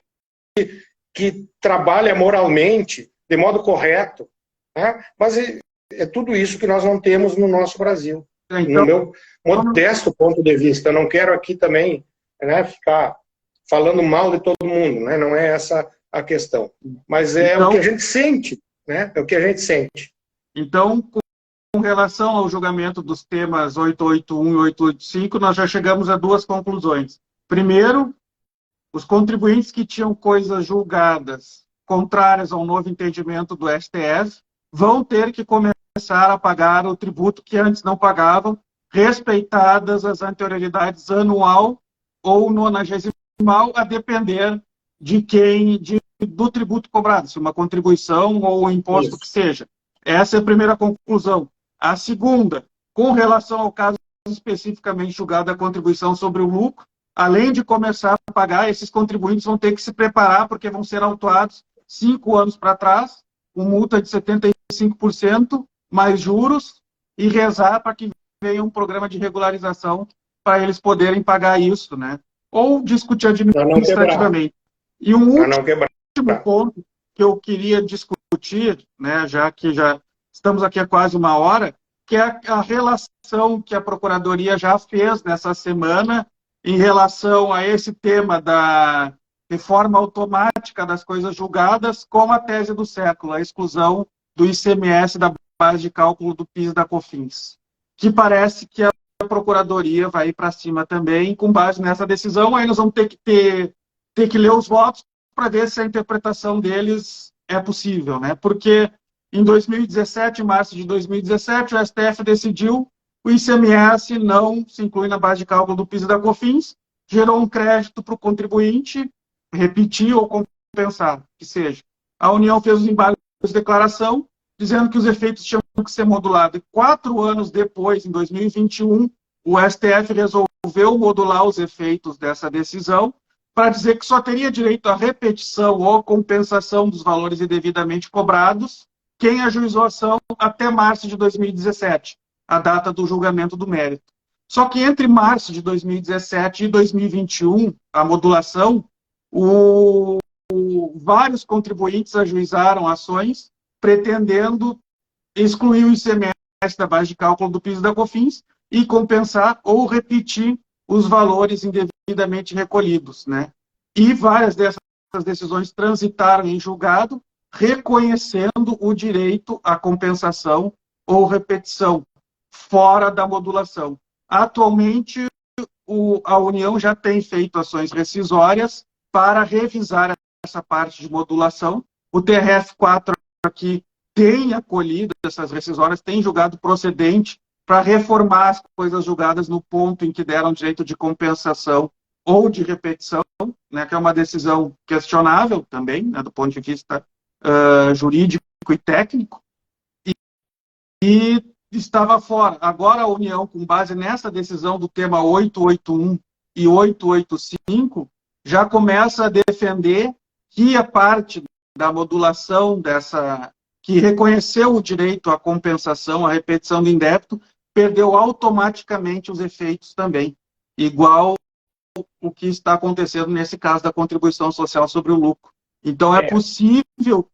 que trabalha moralmente, de modo correto. Né? Mas é tudo isso que nós não temos no nosso Brasil. Então, no meu modesto ponto de vista, eu não quero aqui também, né, ficar falando mal de todo mundo, né? Não é essa a questão. Mas é então, o que a gente sente, né? É o que a gente sente. Então, com relação ao julgamento dos temas 881 e 885, nós já chegamos a duas conclusões. Primeiro, os contribuintes que tinham coisas julgadas contrárias ao novo entendimento do STF vão ter que começar a pagar o tributo que antes não pagavam, respeitadas as anterioridades anual ou nonagesimal, a depender do tributo cobrado, se uma contribuição ou um imposto que seja. Essa é a primeira conclusão. A segunda, com relação ao caso especificamente julgado da contribuição sobre o lucro, além de começar a pagar, esses contribuintes vão ter que se preparar, porque vão ser autuados 5 anos para trás, com multa de 75%, mais juros, e rezar para que venha um programa de regularização para eles poderem pagar isso, né? Ou discutir administrativamente. E um último ponto que eu queria discutir, né, já que já estamos aqui há quase uma hora, que é a relação que a Procuradoria já fez nessa semana em relação a esse tema da reforma automática das coisas julgadas com a tese do século, a exclusão do ICMS da base de cálculo do PIS e da COFINS, que parece que a Procuradoria vai ir para cima também, com base nessa decisão. Aí nós vamos ter que ler os votos para ver se a interpretação deles é possível, né? Porque em 2017, em março de 2017, o STF decidiu o ICMS não se inclui na base de cálculo do PIS e da COFINS, gerou um crédito para o contribuinte repetir ou compensar, que seja. A União fez os embargos de declaração, dizendo que os efeitos tinham que ser modulados. E 4 anos depois, em 2021, o STF resolveu modular os efeitos dessa decisão para dizer que só teria direito à repetição ou compensação dos valores indevidamente cobrados quem ajuizou a ação até março de 2017, a data do julgamento do mérito. Só que entre março de 2017 e 2021, a modulação, vários contribuintes ajuizaram ações pretendendo excluir o ICMS da base de cálculo do PIS e da COFINS e compensar ou repetir os valores indevidamente recolhidos, né? E várias dessas decisões transitaram em julgado, reconhecendo o direito à compensação ou repetição, fora da modulação. Atualmente, a União já tem feito ações rescisórias para revisar essa parte de modulação. O TRF4 aqui tem acolhido essas rescisórias, tem julgado procedente para reformar as coisas julgadas no ponto em que deram direito de compensação ou de repetição, né, que é uma decisão questionável também, né, do ponto de vista jurídico e técnico, e estava fora. Agora a União, com base nessa decisão do tema 881 e 885, já começa a defender que a parte da modulação que reconheceu o direito à compensação, à repetição do indébito, perdeu automaticamente os efeitos também, igual o que está acontecendo nesse caso da contribuição social sobre o lucro. Então, é possível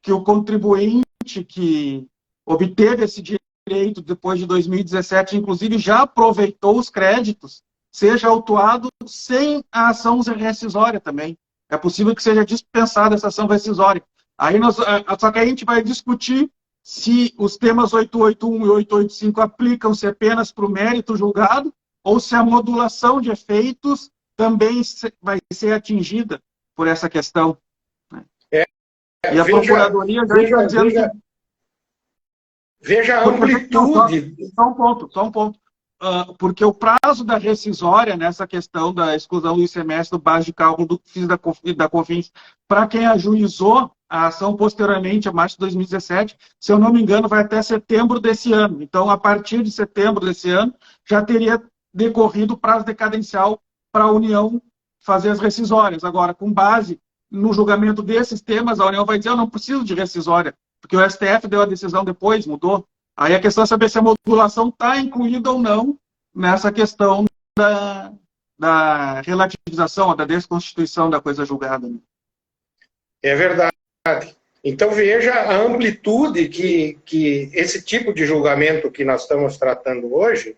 que o contribuinte que obteve esse direito depois de 2017, inclusive já aproveitou os créditos, seja autuado sem a ação rescisória também. É possível que seja dispensada essa ação rescisória. Só que a gente vai discutir se os temas 881 e 885 aplicam-se apenas para o mérito julgado ou se a modulação de efeitos também vai ser atingida por essa questão. E a Procuradoria já está dizendo... Veja a amplitude... Só um ponto. Porque o prazo da rescisória, nessa questão da exclusão do ICMS do base de cálculo do FIS da COFINS, para quem ajuizou a ação posteriormente a março de 2017, se eu não me engano, vai até setembro desse ano. Então, a partir de setembro desse ano, já teria decorrido o prazo decadencial para a União fazer as rescisórias. Agora, com base no julgamento desses temas, a União vai dizer, eu não preciso de rescisória, porque o STF deu a decisão depois, mudou. Aí a questão é saber se a modulação está incluída ou não nessa questão da relativização, da desconstituição da coisa julgada. Né? É verdade. Então veja a amplitude que esse tipo de julgamento que nós estamos tratando hoje,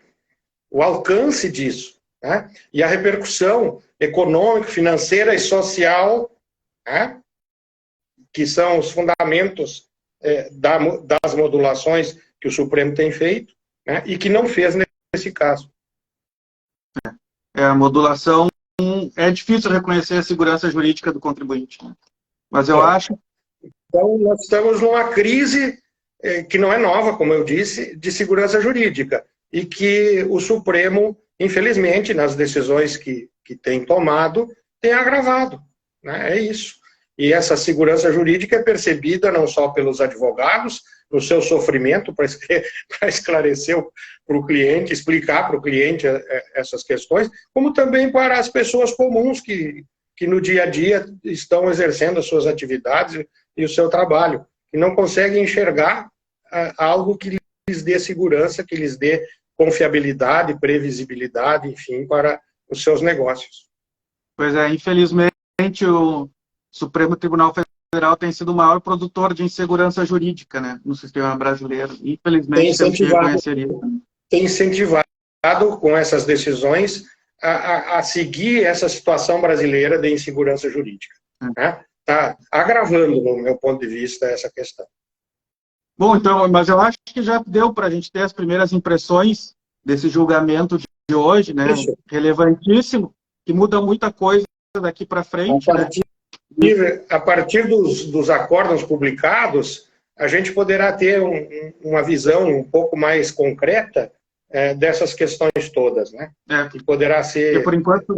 o alcance disso, né? E a repercussão econômica, financeira e social, né? Que são os fundamentos das modulações que o Supremo tem feito, né, e que não fez nesse caso. A modulação é difícil reconhecer a segurança jurídica do contribuinte, né? Mas eu acho... Então, nós estamos numa crise que não é nova, como eu disse, de segurança jurídica, e que o Supremo, infelizmente, nas decisões que tem tomado, tem agravado. Né? É isso. E essa segurança jurídica é percebida não só pelos advogados, no seu sofrimento para esclarecer para o cliente, explicar para o cliente essas questões, como também para as pessoas comuns que no dia a dia estão exercendo as suas atividades e o seu trabalho, que não conseguem enxergar algo que lhes dê segurança, que lhes dê confiabilidade, previsibilidade, enfim, para os seus negócios. Pois é, infelizmente o Supremo Tribunal Federal tem sido o maior produtor de insegurança jurídica, né, no sistema brasileiro. Infelizmente, tem incentivado com essas decisões a seguir essa situação brasileira de insegurança jurídica. Né? Está agravando, no meu ponto de vista, essa questão. Bom, então, mas eu acho que já deu para a gente ter as primeiras impressões desse julgamento de hoje, né? Isso. Relevantíssimo, que muda muita coisa daqui para frente. A partir dos acordos publicados, a gente poderá ter uma visão um pouco mais concreta dessas questões todas, né? E poderá ser, por enquanto,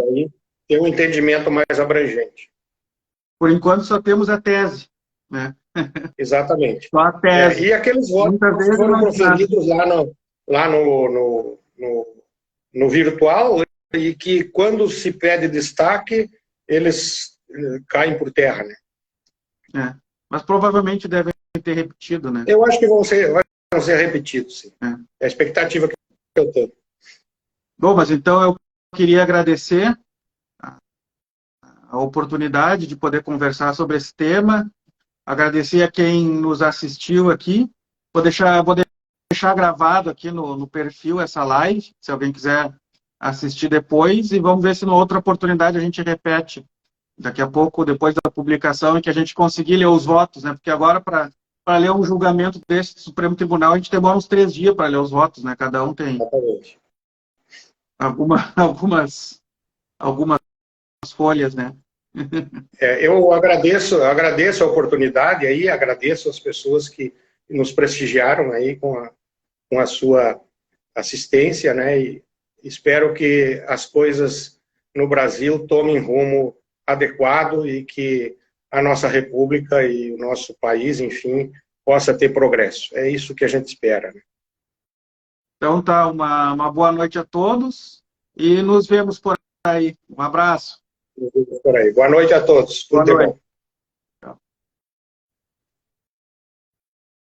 ter um entendimento mais abrangente. Por enquanto, só temos a tese, né? Exatamente. Só a tese. E aqueles votos que foram proferidos lá no virtual, e que, quando se pede destaque, eles caem por terra, né? Mas provavelmente devem ter repetido, né? Eu acho que vão ser repetidos, sim. É a expectativa que eu tenho. Bom, mas então eu queria agradecer a oportunidade de poder conversar sobre esse tema, agradecer a quem nos assistiu aqui, vou deixar gravado aqui no perfil essa live, se alguém quiser assistir depois, e vamos ver se numa outra oportunidade a gente repete daqui a pouco, depois da publicação, em que a gente conseguir ler os votos, né? Porque agora, para ler um julgamento desse do Supremo Tribunal, a gente demora uns 3 dias para ler os votos, né? Cada um tem algumas folhas, né? Eu agradeço a oportunidade aí, agradeço as pessoas que nos prestigiaram aí com a sua assistência, né? E espero que as coisas no Brasil tomem rumo adequado e que a nossa república e o nosso país, enfim, possa ter progresso. É isso que a gente espera, né? Então tá, uma boa noite a todos e nos vemos por aí. Um abraço. Por aí. Boa noite a todos. Tudo Boa de noite. bom.